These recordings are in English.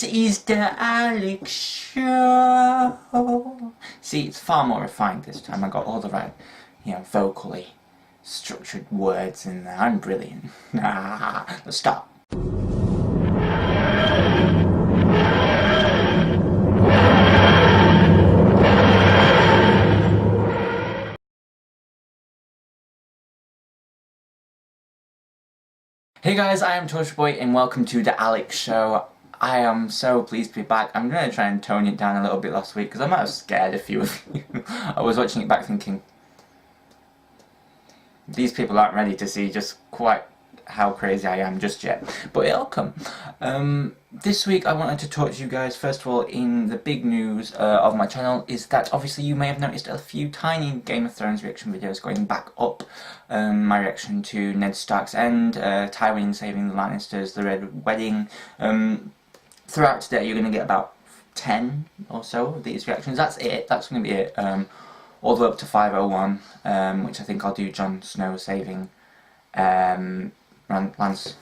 It is the Alex Show. See, it's far more refined this time. I got all the right, vocally structured words in there. I'm brilliant. Let's start. Hey guys, I am Torchwood and welcome to the Alex Show. I am so pleased to be back. I'm going to try and tone it down a little bit last week because I might have scared a few of you. I was watching it back thinking, these people aren't ready to see just quite how crazy I am just yet, but it'll come. This week I wanted to talk to you guys, first of all, in the big news of my channel, is that obviously you may have noticed a few tiny Game of Thrones reaction videos going back up. My reaction to Ned Stark's End, Tywin saving the Lannisters, the Red Wedding. Throughout today you're going to get about 10 or so of these reactions. That's it, that's going to be it. All the way up to 501, which I think I'll do Jon Snow saving Lance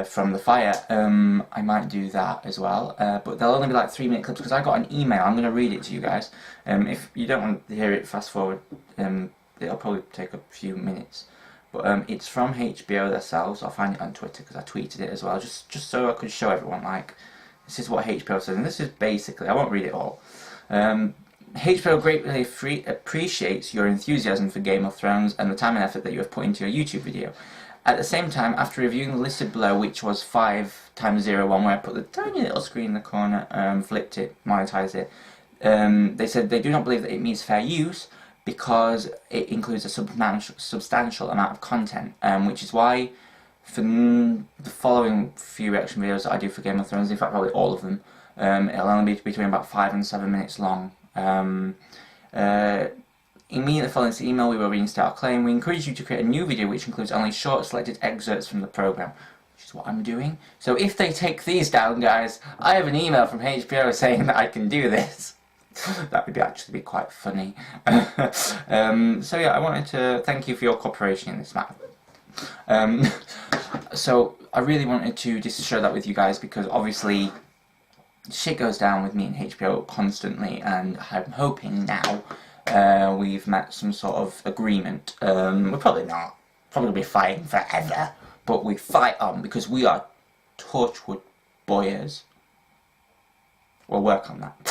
from the fire. I might do that as well, but they'll only be like 3-minute clips because I got an email. I'm going to read it to you guys. If you don't want to hear it fast forward, it'll probably take a few minutes. But it's from HBO themselves. I'll find it on Twitter because I tweeted it as well, just so I could show everyone, like, this is what HBO says, and this is basically, I won't read it all. HBO greatly appreciates your enthusiasm for Game of Thrones and the time and effort that you have put into your YouTube video. At the same time, after reviewing the listed below, which was 5x01, where I put the tiny little screen in the corner, flipped it, monetized it, they said they do not believe that it meets fair use because it includes a substantial amount of content, which is why for the following few reaction videos that I do for Game of Thrones, in fact probably all of them, it'll only be between about 5 and 7 minutes long. Immediately following this email, we will reinstate our claim. We encourage you to create a new video which includes only short selected excerpts from the programme, which is what I'm doing. So if they take these down, guys, I have an email from HBO saying that I can do this. That would actually be quite funny. So yeah, I wanted to thank you for your cooperation in this matter. So I really wanted to just share that with you guys because obviously shit goes down with me and HBO constantly, and I'm hoping now we've met some sort of agreement. We're probably not. Probably be fighting forever, but we fight on because we are Torchwood boyers. We'll work on that.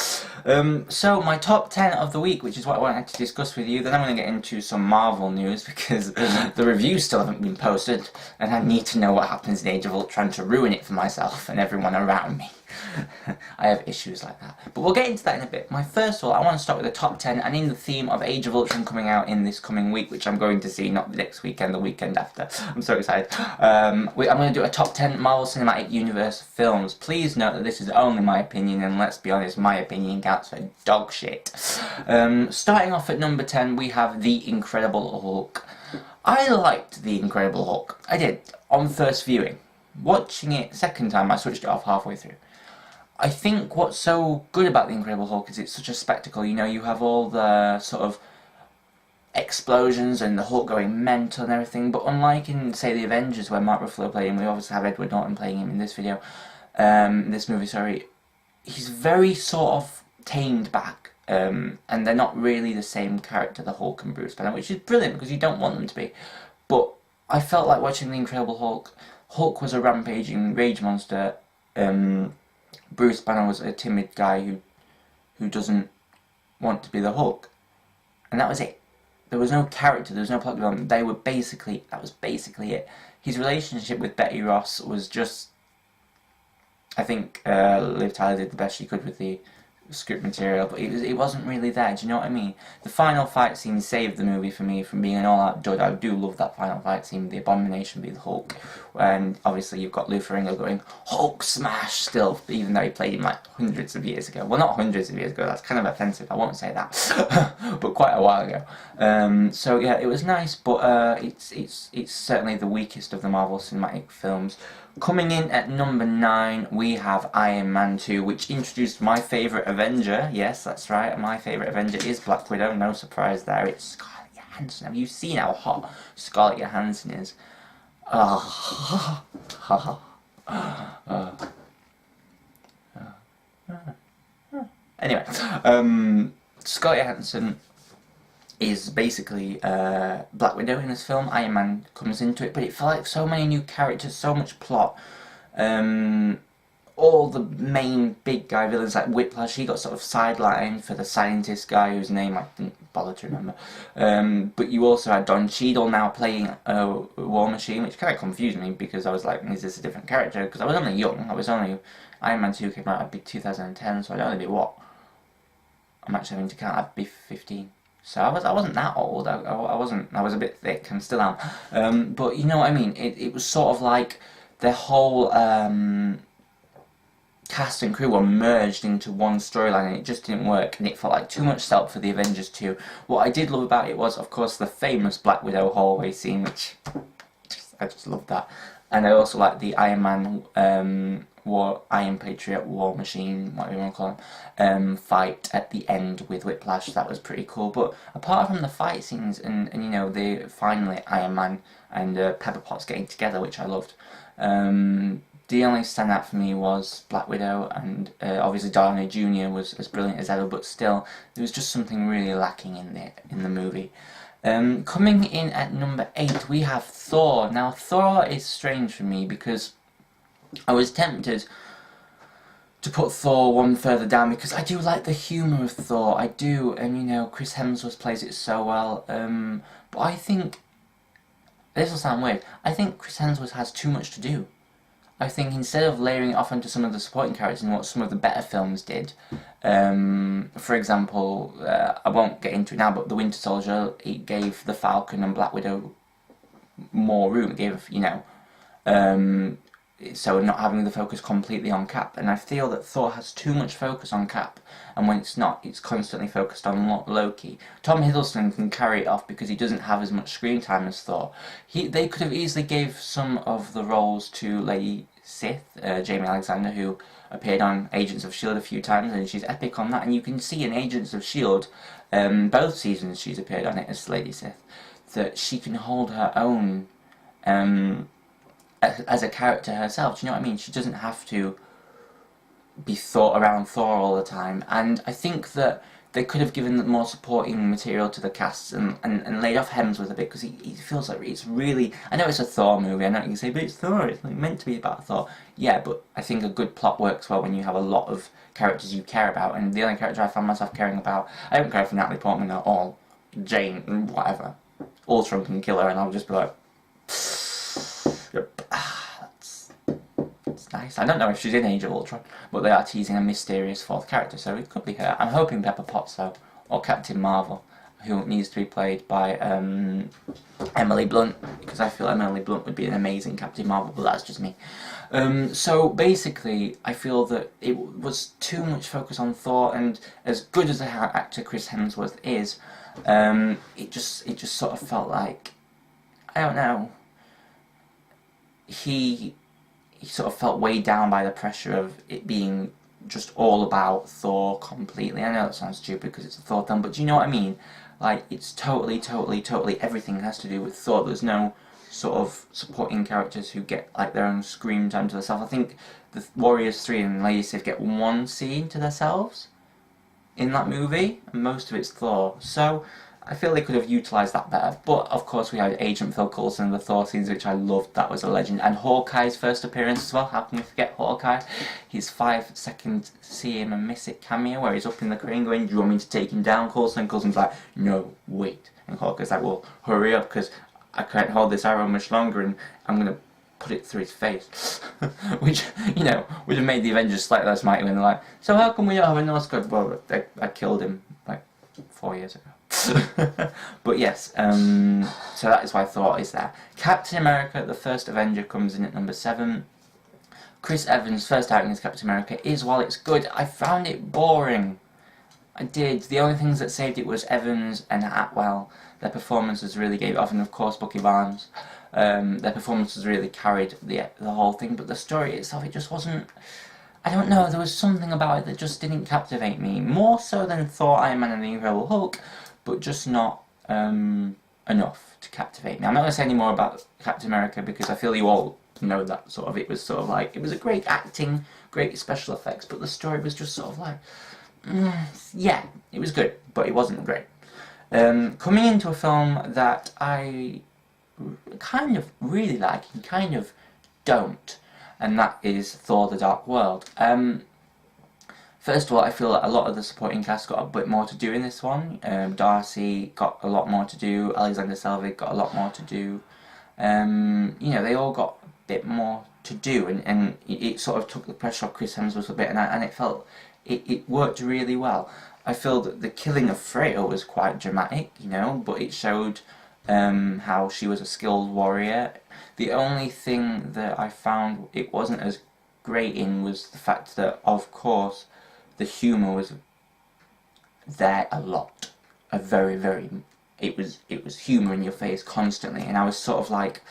So my top 10 of the week, which is what I wanted to discuss with you. Then I'm going to get into some Marvel news because the reviews still haven't been posted and I need to know what happens in Age of Ultron to ruin it for myself and everyone around me. I have issues like that. But we'll get into that in a bit. First of all, I want to start with the top 10 and in the theme of Age of Ultron coming out in this coming week, which I'm going to see not the next weekend, the weekend after. I'm so excited. I'm going to do a top 10 Marvel Cinematic Universe films. Please note that this is only my opinion, and let's be honest, my opinion counts for dog shit. Starting off at number 10, we have The Incredible Hulk. I liked The Incredible Hulk. I did, on first viewing. Watching it second time, I switched it off halfway through. I think what's so good about The Incredible Hulk is it's such a spectacle. You know, you have all the sort of explosions and the Hulk going mental and everything, but unlike in, say, The Avengers, where Mark Ruffalo played him, we obviously have Edward Norton playing him in this video, this movie, sorry, he's very sort of tamed back, and they're not really the same character, the Hulk and Bruce Banner, which is brilliant because you don't want them to be. But I felt like watching The Incredible Hulk. Hulk was a rampaging rage monster. Bruce Banner was a timid guy who doesn't want to be the Hulk, and that was it. There was no character, there was no plot development. That was basically it. His relationship with Betty Ross was just, I think Liv Tyler did the best she could with the script material, but it wasn't really there, do you know what I mean? The final fight scene saved the movie for me from being an all-out dud. I do love that final fight scene, the Abomination being the Hulk, and obviously you've got Lou Ferrigno going, Hulk smash, still, even though he played him like hundreds of years ago. Well, not hundreds of years ago, that's kind of offensive, I won't say that, but quite a while ago. So yeah, it was nice, but it's certainly the weakest of the Marvel Cinematic films. Coming in at number 9, we have Iron Man 2, which introduced my favourite Avenger. Yes, that's right, my favourite Avenger is Black Widow, no surprise there, it's Scarlett Johansson. Have you seen how hot Scarlett Johansson is? Anyway, Scarlett Johansson is basically Black Widow in this film. Iron Man comes into it, but it felt like so many new characters, so much plot. All the main big guy villains like Whiplash, he got sort of sidelined for the scientist guy whose name I didn't bother to remember. But you also had Don Cheadle now playing War Machine, which kind of confused me because I was like, is this a different character? Because I was only young. Iron Man 2 came out, I'd be 2010, so I'd only be what? I'm actually having to count, I'd be 15. So I wasn't that old. I was a bit thick and still am. But you know what I mean? It was sort of like the whole cast and crew were merged into one storyline, and it just didn't work, and it felt like too much setup for the Avengers 2. What I did love about it was, of course, the famous Black Widow hallway scene, which I just loved that. And I also like the Iron Man Iron Patriot, War Machine, whatever you want to call him, fight at the end with Whiplash. That was pretty cool. But apart from the fight scenes and you know, the finally Iron Man and Pepper Potts getting together, which I loved, the only standout for me was Black Widow, and obviously Downey Jr. was as brilliant as ever, but still there was just something really lacking in the movie. Coming in at number 8 we have Thor. Now Thor is strange for me because I was tempted to put Thor one further down because I do like the humour of Thor, I do, and you know, Chris Hemsworth plays it so well, but I think, this will sound weird, I think Chris Hemsworth has too much to do. I think instead of layering it off onto some of the supporting characters and what some of the better films did, for example, I won't get into it now, but The Winter Soldier, it gave the Falcon and Black Widow more room, it gave, you know, so not having the focus completely on Cap, and I feel that Thor has too much focus on Cap, and when it's not, it's constantly focused on Loki. Tom Hiddleston can carry it off because he doesn't have as much screen time as Thor. They could have easily gave some of the roles to Lady Sith, Jamie Alexander, who appeared on Agents of S.H.I.E.L.D. a few times, and she's epic on that, and you can see in Agents of S.H.I.E.L.D., both seasons she's appeared on it as Lady Sith, that she can hold her own as a character herself. Do you know what I mean? She doesn't have to be thought around Thor all the time, and I think that they could have given more supporting material to the cast and laid off Hemsworth a bit, because he feels like it's really, I know it's a Thor movie, I know you can say, but it's Thor, it's like meant to be about Thor. Yeah, but I think a good plot works well when you have a lot of characters you care about, and the only character I found myself caring about, I don't care for Natalie Portman at all, Jane, whatever, Ultron can kill her and I'll just be like, yep, that's nice. I don't know if she's in Age of Ultron, but they are teasing a mysterious fourth character, so it could be her. I'm hoping Pepper Potts though, or Captain Marvel, who needs to be played by Emily Blunt, because I feel Emily Blunt would be an amazing Captain Marvel, but that's just me. So basically, I feel that it was too much focus on Thor, and as good as the actor Chris Hemsworth is, it just sort of felt like, I don't know, he sort of felt weighed down by the pressure of it being just all about Thor completely. I know that sounds stupid because it's a Thor film, but do you know what I mean? Like, it's totally everything has to do with Thor. There's no sort of supporting characters who get like their own screen time to themselves. I think the Warriors 3 and Lady Sif get one scene to themselves in that movie, and most of it's Thor. So I feel they could have utilised that better. But of course we had Agent Phil Coulson in the Thor scenes, which I loved. That was a legend. And Hawkeye's first appearance as well. How can we forget Hawkeye? His 5-second see him and miss it cameo where he's up in the crane going, do you want me to take him down, Coulson? Coulson's like, no, wait. And Hawkeye's like, well, hurry up because I can't hold this arrow much longer and I'm going to put it through his face. Which, you know, would have made the Avengers slightly less mighty when they're like, so how come we don't have a Norse god? Well, I killed him like 4 years ago. But yes, so that is why Thor is there. Captain America, the first Avenger, comes in at number 7. Chris Evans' first outing as Captain America is, while it's good, I found it boring. I did. The only things that saved it was Evans and Atwell. Their performances really gave it off, and of course Bucky Barnes. Their performances really carried the whole thing, but the story itself, it just wasn't, I don't know, there was something about it that just didn't captivate me. More so than Thor, Iron Man and the Incredible Hulk, but just not enough to captivate me. I'm not going to say any more about Captain America because I feel you all know that sort of, it was sort of like, it was a great acting, great special effects, but the story was just sort of like, yeah, it was good, but it wasn't great. Coming into a film that I kind of really like and kind of don't, and that is Thor: The Dark World. First of all, I feel that a lot of the supporting cast got a bit more to do in this one. Darcy got a lot more to do, Alexander Selvig got a lot more to do. You know, they all got a bit more to do, and it sort of took the pressure off Chris Hemsworth a bit, and it felt, it worked really well. I feel that the killing of Freya was quite dramatic, you know, but it showed how she was a skilled warrior. The only thing that I found it wasn't as great in was the fact that, of course, the humour was there a lot. It was humour in your face constantly, and I was sort of like,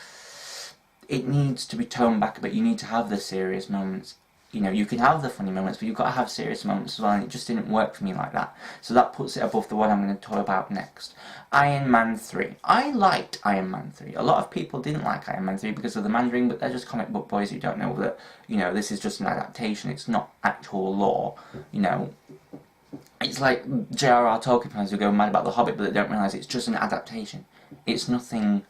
it needs to be toned back a bit. You need to have the serious moments. You know, you can have the funny moments, but you've got to have serious moments as well, and it just didn't work for me like that. So that puts it above the one I'm going to talk about next. Iron Man 3. I liked Iron Man 3. A lot of people didn't like Iron Man 3 because of the Mandarin, but they're just comic book boys who don't know that, you know, this is just an adaptation. It's not actual lore, you know. It's like J.R.R. Tolkien fans who go mad about The Hobbit, but they don't realise it's just an adaptation. It's nothing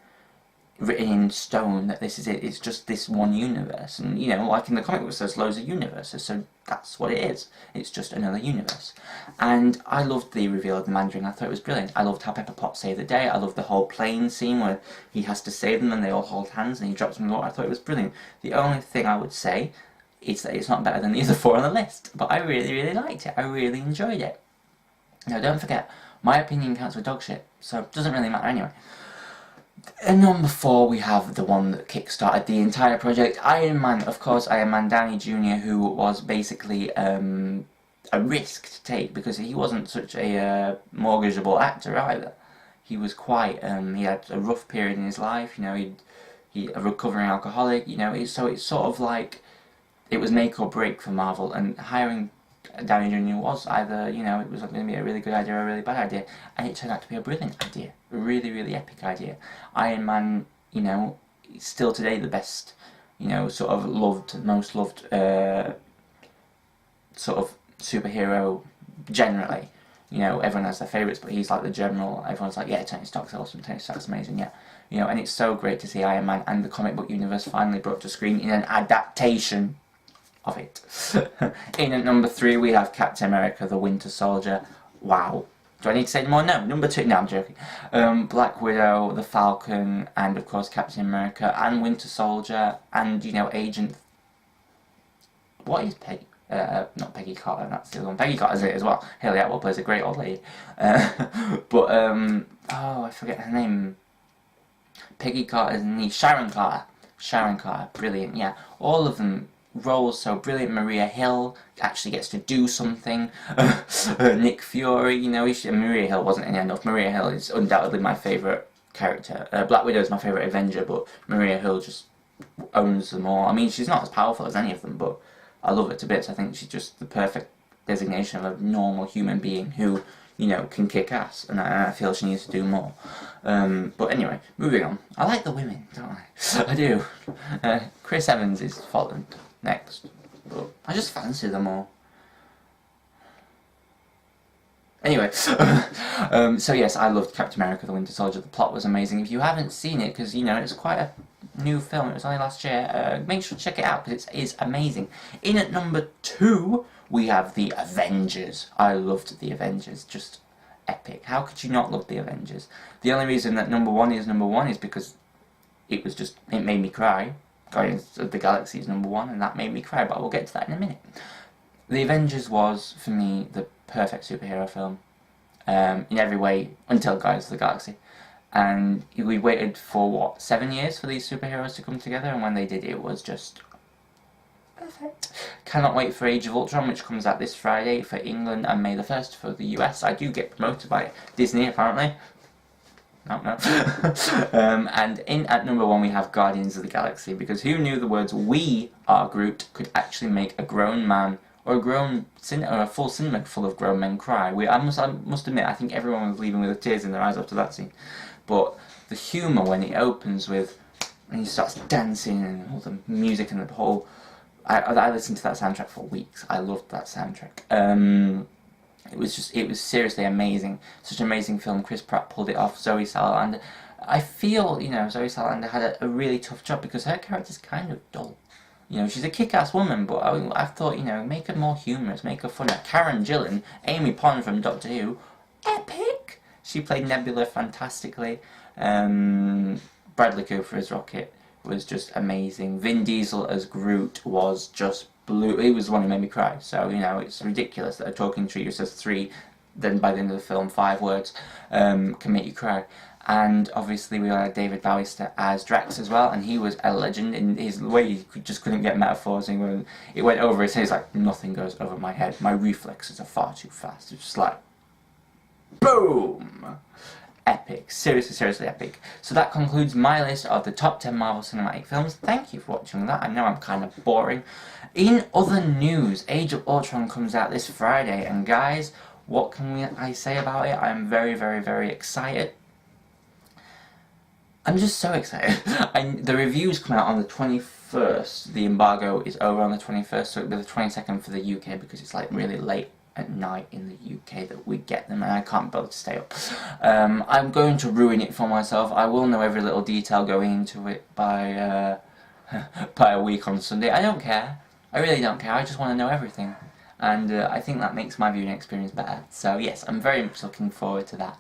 written in stone that this is it. It's just this one universe, and you know, like in the comic books, there's loads of universes, so that's what it is. It's just another universe. And I loved the reveal of the Mandarin. I thought it was brilliant. I loved how Pepper Potts saved the day. I loved the whole plane scene where he has to save them and they all hold hands and he drops them in the water. I thought it was brilliant. The only thing I would say is that it's not better than the other four on the list, but I really liked it. I really enjoyed it. Now, don't forget, my opinion counts for dog shit, so it doesn't really matter anyway. At number 4, we have the one that kick-started the entire project, Iron Man. Of course, Iron Man Downey Jr., who was basically a risk to take because he wasn't such a mortgageable actor either. He was quite, he had a rough period in his life, you know, he a recovering alcoholic, you know, so it's sort of like, it was make or break for Marvel, and hiring Downey Jr. was either, you know, it was going to be a really good idea or a really bad idea, and it turned out to be a brilliant idea, a really epic idea. Iron Man, you know, is still today the best, you know, sort of most loved sort of superhero generally. You know, everyone has their favourites, but he's like the general. Everyone's like, yeah, Tony Stark's awesome, Tony Stark's amazing, yeah. You know, and it's so great to see Iron Man and the comic book universe finally brought to screen in an adaptation of it. In at number 3, we have Captain America, the Winter Soldier. Wow. Do I need to say more? No. Number 2, no, I'm joking. Black Widow, the Falcon, and of course Captain America, and Winter Soldier, and, you know, Agent... What is Peggy? Not Peggy Carter, that's the other one. Peggy Carter's it as well. Haley Atwell plays a great old lady. Oh, I forget her name. Peggy Carter's niece, Sharon Carter. Sharon Carter, brilliant, yeah. All of them roles so brilliant. Maria Hill actually gets to do something. Nick Fury, you know, Maria Hill wasn't in enough. Maria Hill is undoubtedly my favourite character. Black Widow is my favourite Avenger, but Maria Hill just owns them all. I mean, she's not as powerful as any of them, but I love it to bits. I think she's just the perfect designation of a normal human being who, you know, can kick ass, and I feel she needs to do more. But anyway, moving on. I like the women, don't I? I do. Chris Evans is fallen next, but I just fancy them all. Anyway, so yes, I loved Captain America, the Winter Soldier. The plot was amazing. If you haven't seen it, because, you know, it's quite a new film, it was only last year, make sure to check it out, because it is amazing. In at number 2, we have The Avengers. I loved The Avengers, just epic. How could you not love The Avengers? The only reason that number 1 is because it was just, it made me cry. Guardians of the Galaxy is number 1, and that made me cry, but we'll get to that in a minute. The Avengers was, for me, the perfect superhero film, in every way, until Guardians of the Galaxy. And we waited for, what, 7 years for these superheroes to come together, and when they did, it was just perfect. Cannot wait for Age of Ultron, which comes out this Friday for England, and May the 1st for the US. I do get promoted by Disney, apparently. No. And in at number 1 we have Guardians of the Galaxy, because who knew the words "We are Groot" could actually make a grown man or a full cinema full of grown men cry. I must admit, I think everyone was leaving with tears in their eyes after that scene. But the humour when it opens with, and he starts dancing and all the music and the whole, I listened to that soundtrack for weeks. I loved that soundtrack. it was seriously amazing. Such an amazing film. Chris Pratt pulled it off. Zoe Saldana. I feel, Zoe Saldana had a really tough job because her character's kind of dull. She's a kick-ass woman, but I thought, make her more humorous, make her funny. Karen Gillan, Amy Pond from Doctor Who, epic! She played Nebula fantastically. Bradley Cooper as Rocket was just amazing. Vin Diesel as Groot was just blue. He was the one who made me cry. So, it's ridiculous that a talking tree who says 3, then by the end of the film 5 words, can make you cry. And obviously we had David Bautista as Drax as well, and he was a legend in his way. He just couldn't get metaphors. And it went over his head. He's like, nothing goes over my head. My reflexes are far too fast. It's just like, boom! Epic. Seriously, seriously epic. So that concludes my list of the top 10 Marvel Cinematic Films. Thank you for watching that. I know I'm kind of boring. In other news, Age of Ultron comes out this Friday, and guys, what can I say about it? I'm very, very, very excited. I'm just so excited. The reviews come out on the 21st. The embargo is over on the 21st, so it'll be the 22nd for the UK because it's like really late at night in the UK that we get them, and I can't bother to stay up. I'm going to ruin it for myself. I will know every little detail going into it by a week on Sunday. I don't care. I really don't care. I just want to know everything. And I think that makes my viewing experience better. So yes, I'm very much looking forward to that.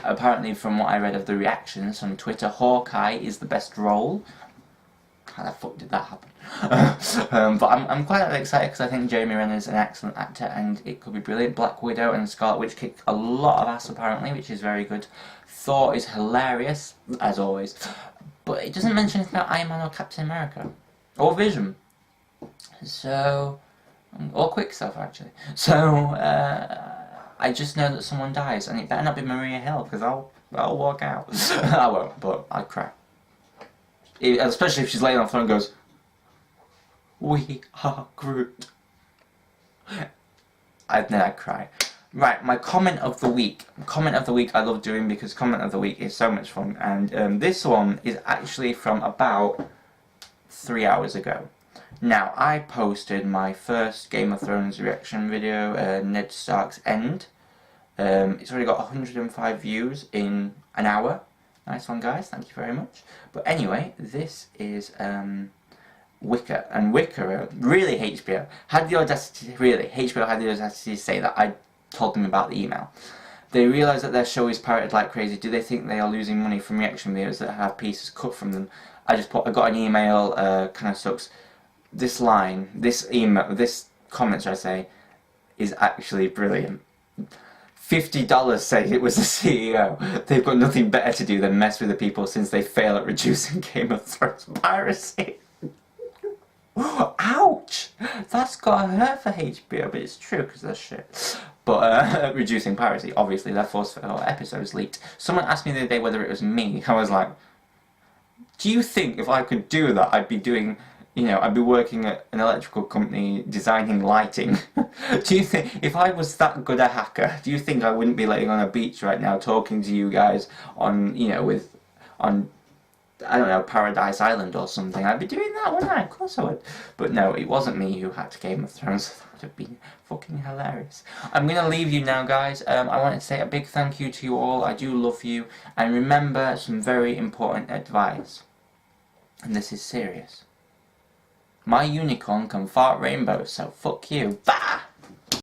Apparently from what I read of the reactions on Twitter, Hawkeye is the best role. How the fuck did that happen? But I'm quite excited because I think Jeremy Renner is an excellent actor and it could be brilliant. Black Widow and Scarlet Witch kicked a lot of ass apparently, which is very good. Thor is hilarious, as always. But it doesn't mention anything about Iron Man or Captain America. Or Vision. So... or Quicksilver actually. So I just know that someone dies, and it better not be Maria Hill because I'll walk out. I won't, but I'd cry. Especially if she's laying on the floor and goes, "We are Groot." I'd cry. Right, my comment of the week. Comment of the week I love doing because comment of the week is so much fun, and this one is actually from about 3 hours ago. Now, I posted my first Game of Thrones reaction video, Ned Stark's End. It's already got 105 views in an hour. Nice one, guys. Thank you very much. But anyway, this is Wicker. And Wicker, really HBO, had the audacity, HBO had the audacity to say that I told them about the email. They realise that their show is pirated like crazy. Do they think they are losing money from reaction videos that have pieces cut from them? I got an email, kind of sucks. This line, this email, this comment, should I say, is actually brilliant. $50 say it was the CEO. They've got nothing better to do than mess with the people since they fail at reducing Game of Thrones piracy. Ouch! That's got hurt for HBO, but it's true because they're shit. But reducing piracy, obviously, their first episodes leaked. Someone asked me the other day whether it was me. I was like, do you think if I could do that, I'd be doing... I'd be working at an electrical company designing lighting. Do you think, if I was that good a hacker, do you think I wouldn't be laying on a beach right now talking to you guys on, on, I don't know, Paradise Island or something? I'd be doing that, wouldn't I? Of course I would. But no, it wasn't me who hacked Game of Thrones. That would have been fucking hilarious. I'm going to leave you now, guys. I wanted to say a big thank you to you all. I do love you. And remember some very important advice. And this is serious. My unicorn can fart rainbows, so fuck you. Bah!